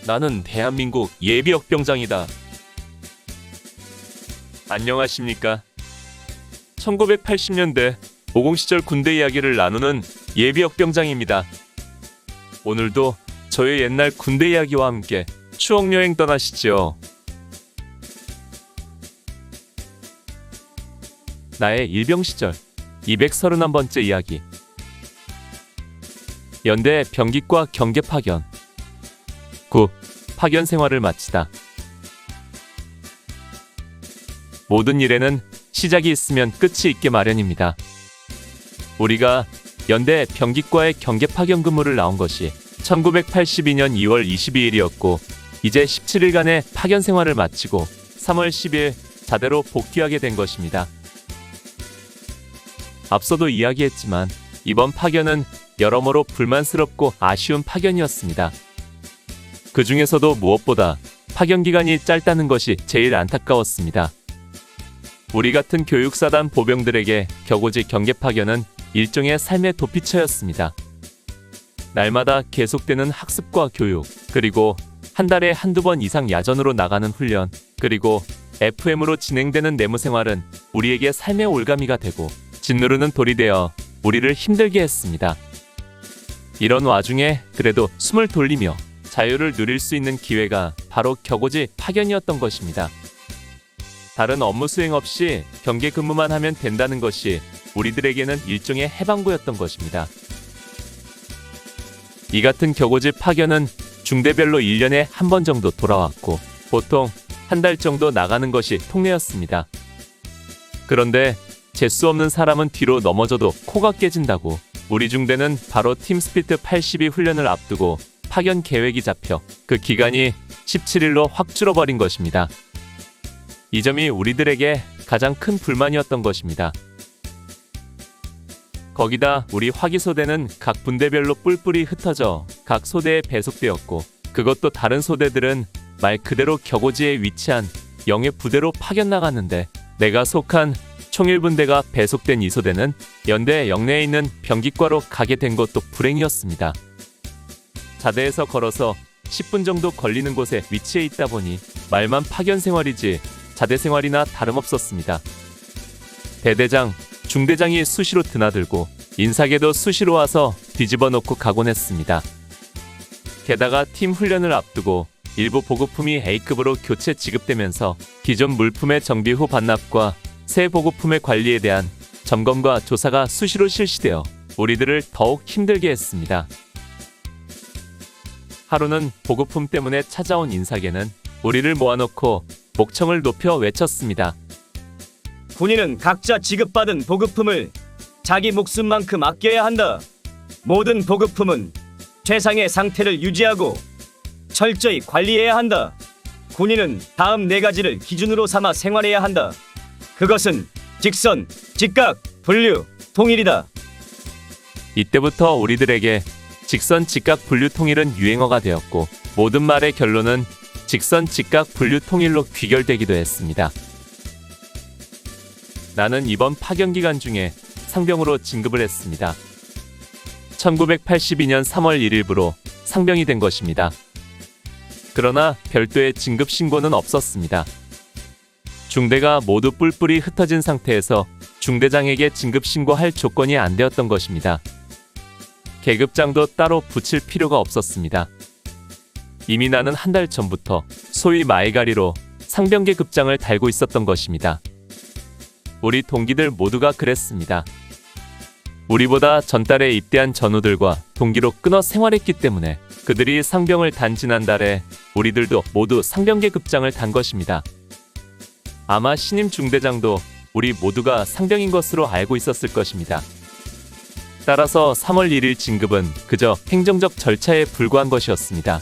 나는 대한민국 예비역병장이다. 안녕하십니까? 1980년대 50 시절 군대 이야기를 나누는 예비역병장입니다. 오늘도 저의 옛날 군대 이야기와 함께 추억여행 떠나시죠. 나의 일병 시절 231번째 이야기. 연대 병기과 경계 파견. 9. 파견 생활을 마치다. 모든 일에는 시작이 있으면 끝이 있게 마련입니다. 우리가 연대 병기과의 경계 파견 근무를 나온 것이 1982년 2월 22일이었고 이제 17일간의 파견 생활을 마치고 3월 10일 자대로 복귀하게 된 것입니다. 앞서도 이야기했지만 이번 파견은 여러모로 불만스럽고 아쉬운 파견이었습니다. 그 중에서도 무엇보다 파견 기간이 짧다는 것이 제일 안타까웠습니다. 우리 같은 교육사단 보병들에게 격오지 경계 파견은 일종의 삶의 도피처였습니다. 날마다 계속되는 학습과 교육, 그리고 한 달에 한두 번 이상 야전으로 나가는 훈련, 그리고 FM으로 진행되는 내무 생활은 우리에게 삶의 올가미가 되고 짓누르는 돌이 되어 우리를 힘들게 했습니다. 이런 와중에 그래도 숨을 돌리며 자유를 누릴 수 있는 기회가 바로 격오지 파견이었던 것입니다. 다른 업무 수행 없이 경계 근무만 하면 된다는 것이 우리들에게는 일종의 해방구였던 것입니다. 이 같은 격오지 파견은 중대별로 1년에 한 번 정도 돌아왔고 보통 한 달 정도 나가는 것이 통례였습니다. 그런데 재수 없는 사람은 뒤로 넘어져도 코가 깨진다고 우리 중대는 바로 팀스피트 82 훈련을 앞두고 파견 계획이 잡혀 그 기간이 17일로 확 줄어버린 것입니다. 이 점이 우리들에게 가장 큰 불만이었던 것입니다. 거기다 우리 화기소대는 각 분대별로 뿔뿔이 흩어져 각 소대에 배속되었고 그것도 다른 소대들은 말 그대로 격오지에 위치한 영해 부대로 파견 나갔는데 내가 속한 총일분대가 배속된 이 소대는 연대 영내에 있는 병기과로 가게 된 것도 불행이었습니다. 자대에서 걸어서 10분 정도 걸리는 곳에 위치해 있다 보니 말만 파견 생활이지 자대 생활이나 다름없었습니다. 대대장, 중대장이 수시로 드나들고 인사계도 수시로 와서 뒤집어 놓고 가곤 했습니다. 게다가 팀 훈련을 앞두고 일부 보급품이 A급으로 교체 지급되면서 기존 물품의 정비 후 반납과 새 보급품의 관리에 대한 점검과 조사가 수시로 실시되어 우리들을 더욱 힘들게 했습니다. 하루는 보급품 때문에 찾아온 인사계는 우리를 모아놓고 목청을 높여 외쳤습니다. 군인은 각자 지급받은 보급품을 자기 목숨만큼 아껴야 한다. 모든 보급품은 최상의 상태를 유지하고 철저히 관리해야 한다. 군인은 다음 4가지를 기준으로 삼아 생활해야 한다. 그것은 직선, 직각, 분류, 통일이다. 이때부터 우리들에게 직선, 직각, 분류, 통일은 유행어가 되었고 모든 말의 결론은 직선, 직각, 분류, 통일로 귀결되기도 했습니다. 나는 이번 파견 기간 중에 상병으로 진급을 했습니다. 1982년 3월 1일부로 상병이 된 것입니다. 그러나 별도의 진급 신고는 없었습니다. 중대가 모두 뿔뿔이 흩어진 상태에서 중대장에게 진급 신고할 조건이 안 되었던 것입니다. 계급장도 따로 붙일 필요가 없었습니다. 이미 나는 한 달 전부터 소위 마이가리로 상병계 급장을 달고 있었던 것입니다. 우리 동기들 모두가 그랬습니다. 우리보다 전달에 입대한 전우들과 동기로 끊어 생활했기 때문에 그들이 상병을 단 지난달에 우리들도 모두 상병계 급장을 단 것입니다. 아마 신임 중대장도 우리 모두가 상병인 것으로 알고 있었을 것입니다. 따라서 3월 1일 진급은 그저 행정적 절차에 불과한 것이었습니다.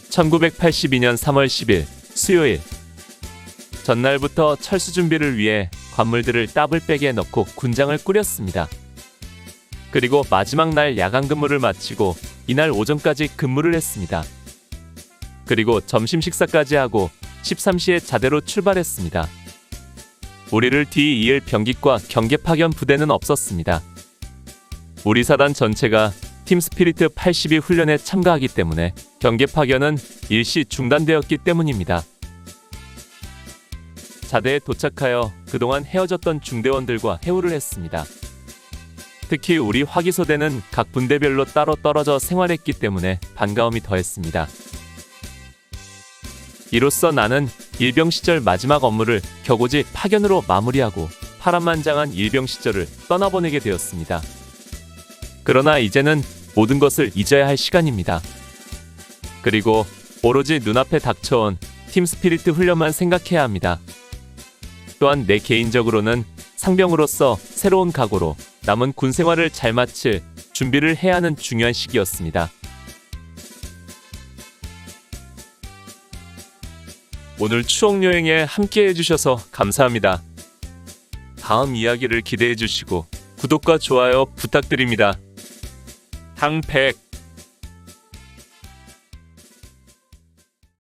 1982년 3월 10일 수요일. 전날부터 철수 준비를 위해 관물들을 따블백에 넣고 군장을 꾸렸습니다. 그리고 마지막 날 야간 근무를 마치고 이날 오전까지 근무를 했습니다. 그리고 점심 식사까지 하고 13시에 자대로 출발했습니다. 우리를 뒤이을 병기과 경계 파견 부대는 없었습니다. 우리 사단 전체가 팀 스피리트 80이 훈련에 참가하기 때문에 경계 파견은 일시 중단되었기 때문입니다. 자대에 도착하여 그동안 헤어졌던 중대원들과 회우를 했습니다. 특히 우리 화기소대는 각 분대별로 따로 떨어져 생활했기 때문에 반가움이 더했습니다. 이로써 나는 일병 시절 마지막 업무를 격오지 파견으로 마무리하고 파란만장한 일병 시절을 떠나보내게 되었습니다. 그러나 이제는 모든 것을 잊어야 할 시간입니다. 그리고 오로지 눈앞에 닥쳐온 팀 스피리트 훈련만 생각해야 합니다. 또한 내 개인적으로는 상병으로서 새로운 각오로 남은 군 생활을 잘 마칠 준비를 해야 하는 중요한 시기였습니다. 오늘 추억여행에 함께 해주셔서 감사합니다. 다음 이야기를 기대해 주시고 구독과 좋아요 부탁드립니다. 당백